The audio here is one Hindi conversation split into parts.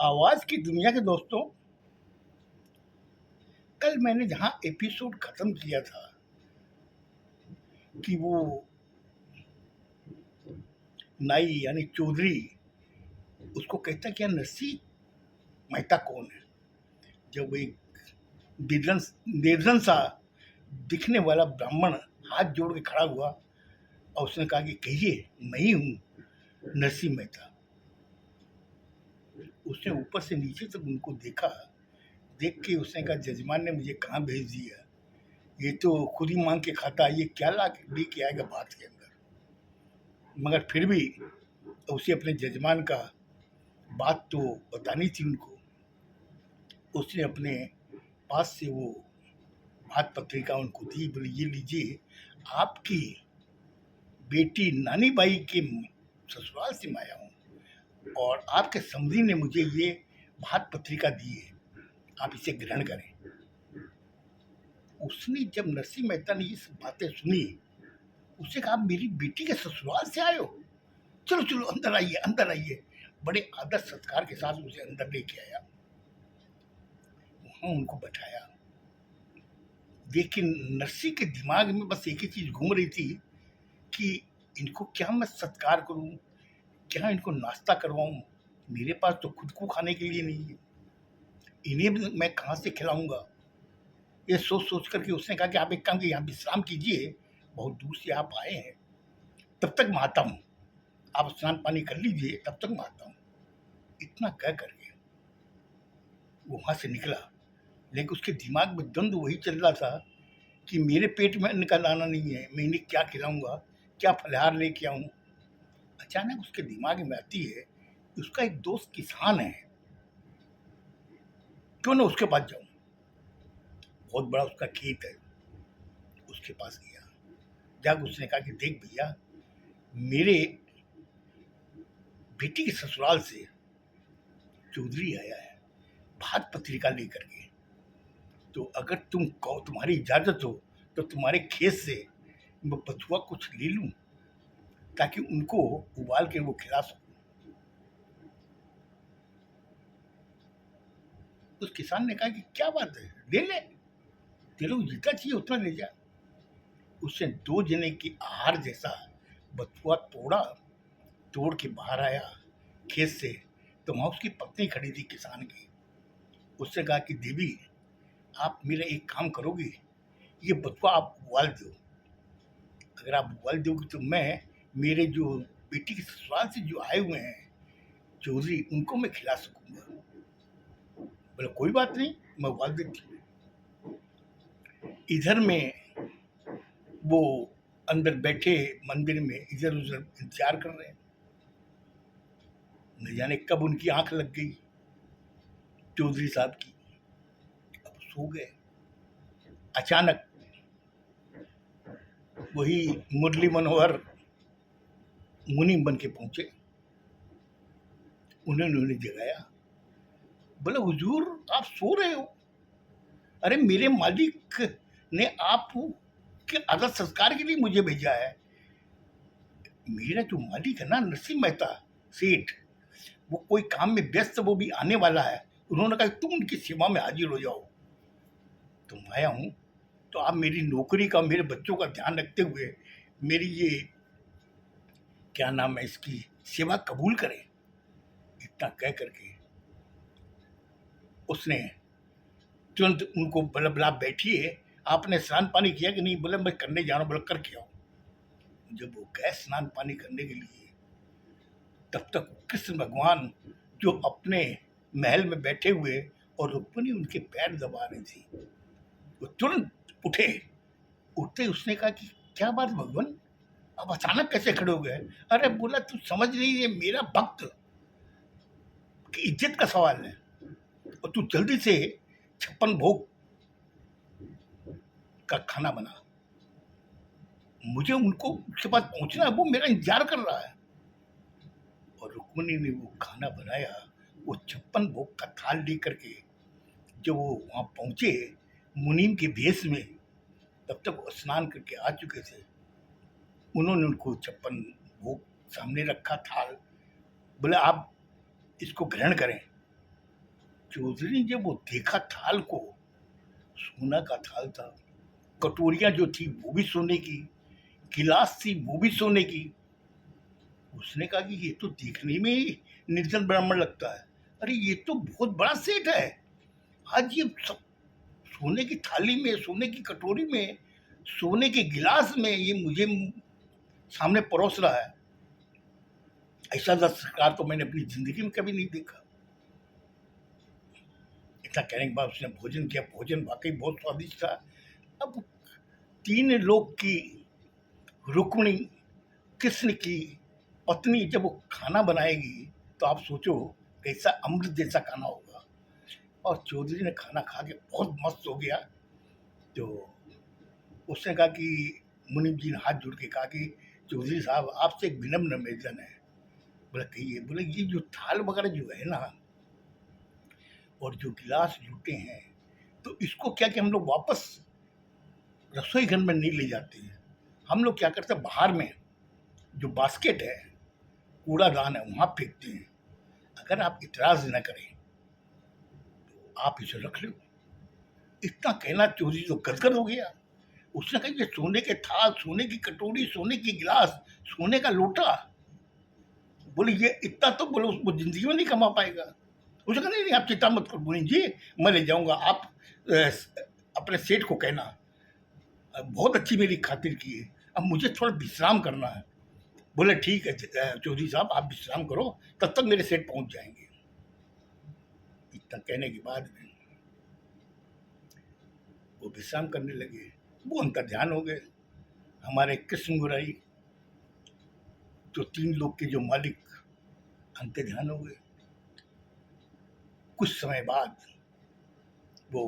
आवाज की दुनिया के दोस्तों, कल मैंने जहां एपिसोड खत्म किया था कि वो नाई यानी चौधरी उसको कहता क्या नरसी मेहता कौन है। जब वो एक निर्धन सा दिखने वाला ब्राह्मण हाथ जोड़ के खड़ा हुआ और उसने कहा कि कहिए मैं ही हूँ नरसिंह मेहता। उसने ऊपर से नीचे तक उनको देखा। देख के उसने कहा जजमान ने मुझे कहाँ भेज दिया, ये तो खुद ही मांग के खाता है, ये क्या ला लेके आएगा बात के अंदर। मगर फिर भी उसे अपने जजमान का बात तो बतानी थी उनको। उसने अपने पास से वो बात पत्रिका उनको दी, बोले ये लीजिए, आपकी बेटी नानी बाई के ससुराल से मैं आया हूँ और आपके समधी ने मुझे ये बात पत्रिका दी है, आप इसे ग्रहण करें। उसने जब नरसिंह मेहता ने ये सब बातें सुनी, उसने कहा मेरी बेटी के ससुराल से आए हो, चलो चलो अंदर आइए अंदर आइए। बड़े आदर सत्कार के साथ उसे अंदर लेके आया, वहां उनको बैठाया। लेकिन नरसी के दिमाग में बस एक ही चीज घूम रही थी कि इनको क्या मैं सत्कार करूं, क्या इनको नाश्ता करवाऊं। मेरे पास तो खुद को खाने के लिए नहीं है, इन्हें भी मैं कहाँ से खिलाऊंगा। ये सोच सोच करके उसने कहा कि आप एक काम कीजिए, यहाँ विश्राम कीजिए, बहुत दूर से आप आए हैं, तब तक मैं आता हूँ, आप स्नान पानी कर लीजिए, तब तक मैं आता हूँ। इतना कह करके वो वहां से निकला। लेकिन उसके दिमाग में द्वंद्व वही चल रहा था कि मेरे पेट में अन्न का दाना नहीं है, मैं इन्हें क्या खिलाऊंगा, क्या फलहार लेके आऊं। अचानक उसके दिमाग में आती है कि उसका एक दोस्त किसान है, क्यों ना उसके पास जाऊं। बहुत बड़ा उसका खेत है, उसके पास गया। जब उसने कहा कि देख भैया, मेरे बेटी के ससुराल से चौधरी आया है भात पत्रिका लेकर के, तो अगर तुम्हारी इजाजत हो तो तुम्हारे खेत से मैं बथुआ कुछ ले लूं, ताकि उनको उबाल के वो खिला सकूं। उस किसान ने कहा कि क्या बात है, ले ले, तेरे को जितना चाहिए उतना ले जा। उसने 2 जने की आहार जैसा बथुआ तोड़ा, तोड़ के बाहर आया खेत से। तो वहां उसकी पत्नी खड़ी थी किसान की। उससे कहा कि देवी, आप मेरा एक काम करोगे, ये बथुआ आप उबाल दो। अगर आप उबाल दोगे तो मैं मेरे जो बेटी के ससुराल से जो आए हुए हैं चौधरी, उनको मैं खिला सकूंगा। बोले कोई बात नहीं, मैं उबाल देती हूँ। इधर में वो अंदर बैठे मंदिर में इधर उधर इंतजार कर रहे हैं। न जाने कब उनकी आंख लग गई चौधरी साहब की, अब सो गए। अचानक वही मुरली मनोहर मुनि बन के पहुंचे। उन्होंने उन्हें जगाया। बोले हुजूर, आप सो रहे हो? अरे मेरे मालिक ने आप के आदर संस्कार के लिए मुझे भेजा है। मेरा जो मालिक है ना नरसिंह मेहता सेठ, वो कोई काम में व्यस्त, वो भी आने वाला है। उन्होंने कहा तुम उनकी सेवा में हाजिर हो जाओ। तुम आया हूं तो आप मेरी नौकरी का, मेरे बच्चों का ध्यान रखते हुए मेरी ये क्या नाम है इसकी सेवा कबूल करें। इतना कह करके उसने तुरंत उनको बोला बोला आप बैठिए, आपने स्नान पानी किया कि नहीं? बोले मैं करने जा रहा हूँ। बोला करके आओ। जब वो गए स्नान पानी करने के लिए, तब तक कृष्ण भगवान जो अपने महल में बैठे हुए और रुक्मिणी उनके पैर दबा रही थी, वो तुरंत उठे। उठते उसने कहा कि क्या बात भगवान, अब अचानक कैसे खड़े हो गए? अरे बोला तू समझ नहीं, ये मेरा भक्त की इज्जत का सवाल है, और तू जल्दी से 56 भोग का खाना बना, मुझे उनको उसके पास पहुंचना है, वो मेरा इंतजार कर रहा है। और रुक्मिणी ने वो खाना बनाया, वो 56 भोग का थाल लेकर के जब वो वहां पहुंचे मुनीम के भेष में, तब तक वो स्नान करके आ चुके थे। उन्होंने उनको 56 भोग सामने रखा थाल। बोले आप इसको ग्रहण करें। चौधरी ने जब वो देखा थाल को, सोना का थाल था, कटोरियां जो थी वो भी सोने की, गिलास थी वो भी सोने की। उसने कहा कि ये तो देखने में ही निर्जन ब्राह्मण लगता है, अरे ये तो बहुत बड़ा सेठ है। आज ये सब सोने की थाली में, सोने की कटोरी में, सोने के गिलास में ये मुझे सामने परोस रहा है। ऐसा दस्तकार तो मैंने अपनी जिंदगी में कभी नहीं देखा। इतना कहने के बाद उसने भोजन किया। भोजन वाकई बहुत स्वादिष्ट था। अब 3 लोग की रुक्मिणी, कृष्ण की पत्नी जब वो खाना बनाएगी तो आप सोचो कैसा अमृत जैसा खाना होगा। और चौधरी ने खाना खा के बहुत मस्त हो गया। तो उसने कहा कि मुनीम जी ने हाथ जोड़ के कहा कि चौधरी साहब आपसे एक विनम्र निवेदन है। बोला कहिए। बोले ये जो थाल वगैरह जो है ना, और जो गिलास जूते हैं, तो इसको क्या कि हम लोग वापस रसोई घर में नहीं ले जाते हैं। हम लोग क्या करते हैं, बाहर में जो बास्केट है, कूड़ादान है, वहाँ फेंकते हैं। अगर आप इतराज न करें तो आप इसे रख लो। इतना कहना चौधरी तो गदगद हो गया। उसने कहा ये सोने के थाल, सोने की कटोरी, सोने की गिलास, सोने का लोटा, बोले ये इतना तो बोले वो जिंदगी में नहीं कमा पाएगा। उसने कहा नहीं नहीं आप चिंता मत करो मुनीम जी, मैं ले जाऊंगा। आप अपने सेठ को कहना बहुत अच्छी मेरी खातिर की है, अब मुझे थोड़ा विश्राम करना है। बोले ठीक है चौधरी साहब आप विश्राम करो, तब तक मेरे सेठ पहुंच जाएंगे। इतना कहने के बाद वो विश्राम करने लगे। वो उनका ध्यान हो गए। हमारे कृष्ण मुरारी जो 3 लोग के जो मालिक, अंतर ध्यान हो गए। कुछ समय बाद वो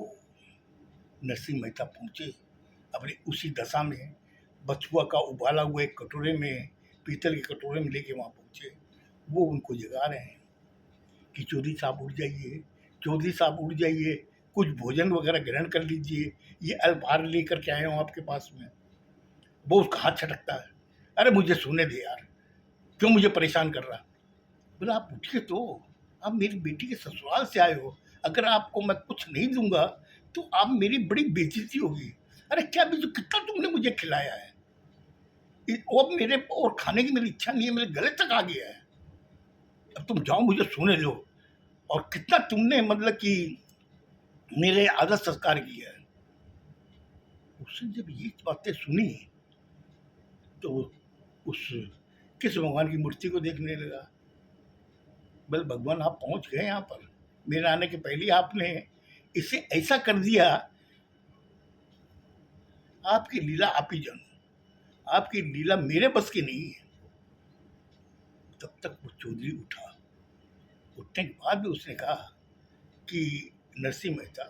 नरसिंह मेहता पहुंचे अपनी उसी दशा में, बथुआ का उबाला हुआ एक कटोरे में, पीतल के कटोरे में लेके वहाँ पहुंचे। वो उनको जगा रहे हैं कि चौधरी साहब उठ जाइए, चौधरी साहब उठ जाइए, कुछ भोजन वगैरह ग्रहण कर लीजिए, ये अल्पाहार लेकर के आए हूँ आपके पास में। वो उसका हाथ छटकता है, अरे मुझे सोने दे यार, क्यों मुझे परेशान कर रहा। बोला आप उठिए तो, आप मेरी बेटी के ससुराल से आए हो, अगर आपको मैं कुछ नहीं दूंगा तो आप मेरी बड़ी बेइज्जती होगी। अरे क्या बीजू, कितना तुमने मुझे खिलाया है, अब मेरे और खाने की मेरी इच्छा नहीं है, मेरे गले तक आ गया है, अब तुम जाओ मुझे सोने दो। और कितना तुमने मतलब कि मेरे आदर सत्कार किया है। उसने जब ये बातें सुनी तो उस किस भगवान की मूर्ति को देखने लगा। बोले भगवान आप पहुंच गए यहाँ पर, मेरे आने के पहले आपने इसे ऐसा कर दिया। आपकी लीला आप ही जानो, आपकी लीला मेरे बस की नहीं है। तब तक वो चौधरी उठा। उठने के बाद भी उसने कहा कि नरसिंह मेहता,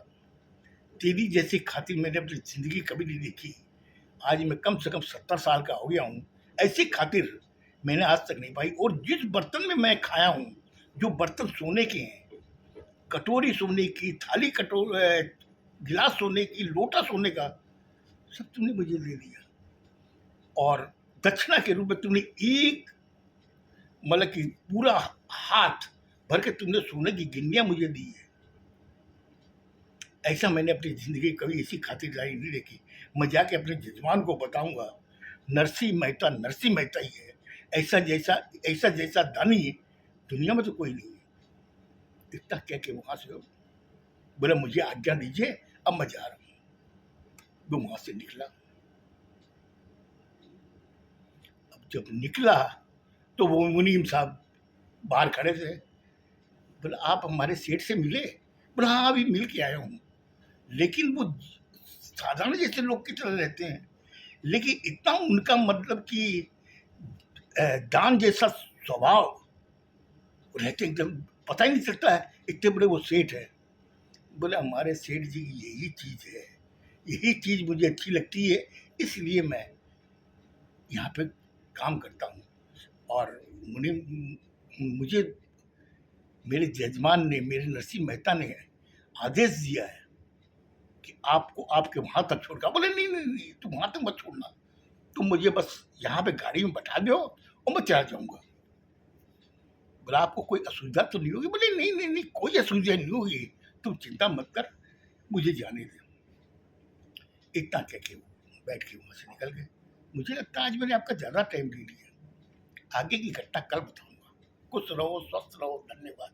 तेरी जैसी खातिर मैंने अपनी जिंदगी कभी नहीं देखी। आज मैं कम से कम 70 साल का हो गया हूँ, ऐसी खातिर मैंने आज तक नहीं पाई। और जिस बर्तन में मैं खाया हूँ, जो बर्तन सोने के हैं, कटोरी सोने की, थाली गिलास सोने की, लोटा सोने का, सब तुमने मुझे दे दिया। और दक्षिणा के रूप में तुमने एक मतलब कि पूरा हाथ भर के तुमने सोने की गिन्नियां मुझे दी है। ऐसा मैंने अपनी जिंदगी कभी ऐसी खातिरदारी नहीं देखी। मैं जाके अपने जजमान को बताऊंगा नरसिंह मेहता ही है, ऐसा जैसा दानी दुनिया में तो कोई नहीं है। इतना कह के वहां से बोला मुझे आज्ञा दीजिए, अब मैं जा रहा हूं। वो वहां से निकला। अब जब निकला तो वो मुनीम साहब बाहर खड़े थे। बोला आप हमारे सेठ से मिले? बोला हाँ अभी मिल के आया हूँ। लेकिन वो साधारण जैसे लोग की तरह रहते हैं, लेकिन इतना उनका मतलब कि दान जैसा स्वभाव रहते, एकदम पता ही नहीं चलता है इतने बड़े वो सेठ है। बोले हमारे सेठ जी की यही चीज़ है, यही चीज़ मुझे अच्छी लगती है, इसलिए मैं यहाँ पे काम करता हूँ। और मुझे मेरे जजमान ने, मेरे नरसिंह मेहता ने आदेश दिया है कि आपको आपके वहाँ तक छोड़कर। बोले नहीं नहीं नहीं तुम वहाँ तक मत छोड़ना, तुम मुझे बस यहाँ पे गाड़ी में बैठा दो और मैं चला जाऊँगा। बोला आपको कोई असुविधा तो नहीं होगी? बोले नहीं नहीं नहीं कोई असुविधा नहीं होगी, तुम चिंता मत कर, मुझे जाने दे। इतना कह के वो बैठ के वहाँ से निकल गए। मुझे लगता है आज मैंने आपका ज़्यादा टाइम ले लिया, आगे की घटना कल बताऊंगा। खुश रहो, स्वस्थ रहो, धन्यवाद।